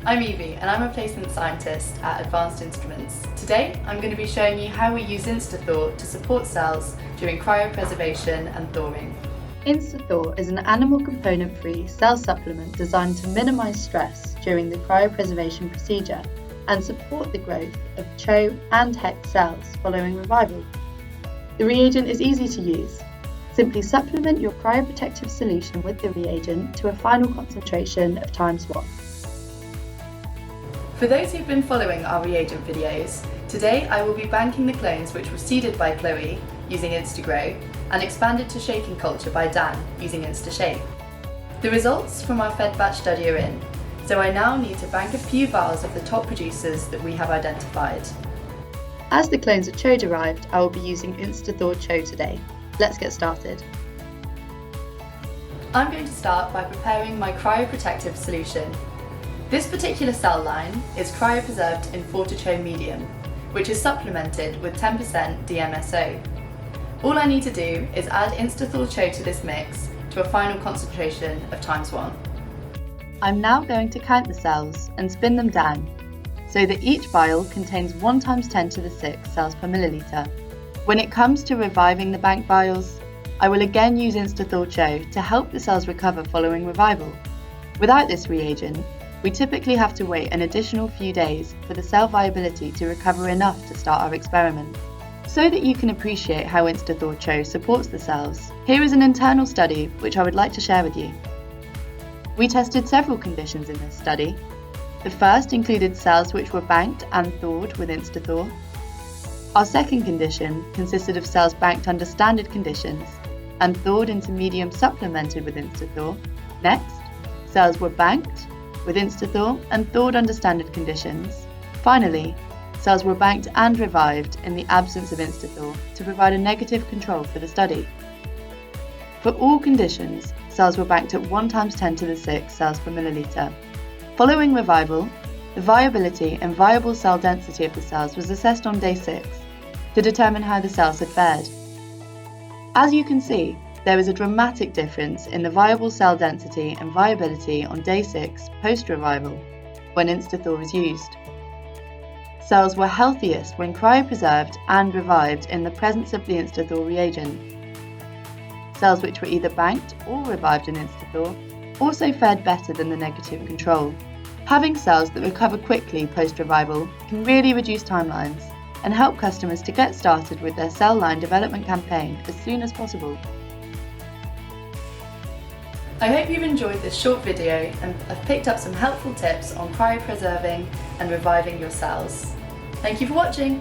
I'm Evie and I'm a placement scientist at Advanced Instruments. Today I'm going to be showing you how we use InstiTHAW to support cells during cryopreservation and thawing. InstiTHAW is an animal component-free cell supplement designed to minimise stress during the cryopreservation procedure and support the growth of CHO and HEC cells following revival. The reagent is easy to use. Simply supplement your cryoprotective solution with the reagent to a final concentration of ×1. For those who've been following our reagent videos, today I will be banking the clones which were seeded by Chloe using InstiGrow and expanded to shaking culture by Dan using InstiShape. The results from our fed batch study are in, so I now need to bank a few vials of the top producers that we have identified. As the clones are CHO derived, I will be using InstiTHAW CHO today. Let's get started. I'm going to start by preparing my cryoprotective solution. This particular cell line is cryopreserved in 4-CHO medium, which is supplemented with 10% DMSO. All I need to do is add InstiTHAW CHO to this mix to a final concentration of ×1. I'm now going to count the cells and spin them down, so that each vial contains 1 × 10⁶ cells per milliliter. When it comes to reviving the bank vials, I will again use InstiTHAW CHO to help the cells recover following revival. Without this reagent, we typically have to wait an additional few days for the cell viability to recover enough to start our experiment. So that you can appreciate how InstiTHAW CHO supports the cells, here is an internal study which I would like to share with you. We tested several conditions in this study. The first included cells which were banked and thawed with InstiTHAW. Our second condition consisted of cells banked under standard conditions and thawed into medium supplemented with InstiTHAW. Next, cells were banked with InstiTHAW and thawed under standard conditions. Finally, cells were banked and revived in the absence of InstiTHAW to provide a negative control for the study. For all conditions, cells were banked at 1 × 10⁶ cells per milliliter. Following revival, the viability and viable cell density of the cells was assessed on day 6 to determine how the cells had fared. As you can see, there is a dramatic difference in the viable cell density and viability on day 6 post-revival when InstiTHAW was used. Cells were healthiest when cryopreserved and revived in the presence of the InstiTHAW reagent. Cells which were either banked or revived in InstiTHAW also fared better than the negative control. Having cells that recover quickly post-revival can really reduce timelines and help customers to get started with their cell line development campaign as soon as possible. I hope you've enjoyed this short video and have picked up some helpful tips on cryopreserving and reviving your cells. Thank you for watching!